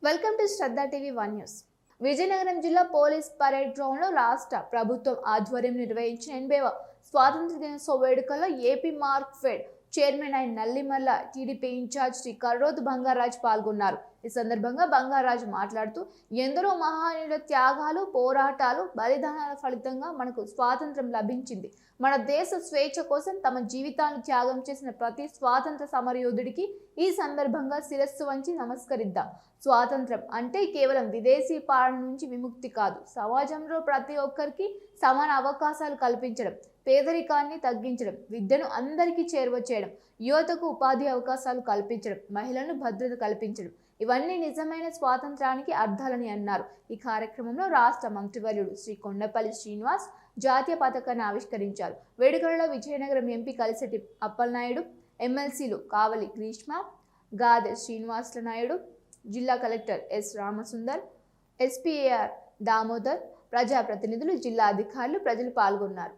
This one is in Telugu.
Welcome to Shraddha TV 1 news. Vizianagaram జిల్లా పోలీస్ పరేడ్ గ్రౌండ్ లో రాష్ట్ర ప్రభుత్వం ఆధ్వర్యం నిర్వహించిన 80వ స్వాతంత్ర దినోత్సవ వేడుకల్లో ఏపీ మార్క్ ఫెడ్ చైర్మన్ అయిన నల్లిమల్ల టీడీపీ ఇన్ఛార్జ్ శ్రీ కర్రోతు బంగారాజ్ పాల్గొన్నారు. ఈ సందర్భంగా బంగారాజ్ మాట్లాడుతూ ఎందరో మహనీయుల త్యాగాలు, పోరాటాలు, బలిదానాల ఫలితంగా మనకు స్వాతంత్రం లభించింది. మన దేశ స్వేచ్ఛ కోసం తమ జీవితాలను త్యాగం చేసిన ప్రతి స్వాతంత్ర సమరయోధుడికి ఈ సందర్భంగా శిరస్సు వంచి నమస్కరిద్దాం. స్వాతంత్రం అంటే కేవలం విదేశీ పాలన నుంచి విముక్తి కాదు, సమాజంలో ప్రతి ఒక్కరికి సమాన అవకాశాలు కల్పించడం, పేదరికాన్ని తగ్గించడం, విద్యను అందరికీ చేరువ చేయడం, యువతకు ఉపాధి అవకాశాలు కల్పించడం, మహిళలను భద్రత కల్పించడం, ఇవన్నీ నిజమైన స్వాతంత్రానికి అర్థాలని అన్నారు. ఈ కార్యక్రమంలో రాష్ట్ర మంత్రివర్యుడు శ్రీ కొండపల్లి శ్రీనివాస్ జాతీయ పతాకాన్ని ఆవిష్కరించారు. వేడుకలలో విజయనగరం ఎంపీ కలిసెట్టి అప్పలనాయుడు, ఎమ్మెల్సీలు కావలి గ్రీష్మ, గాదె శ్రీనివాసుల నాయుడు, జిల్లా కలెక్టర్ ఎస్ రామసుందర్, ఎస్పీఏఆర్ దామోదర్, ప్రజాప్రతినిధులు, జిల్లా అధికారులు, ప్రజలు పాల్గొన్నారు.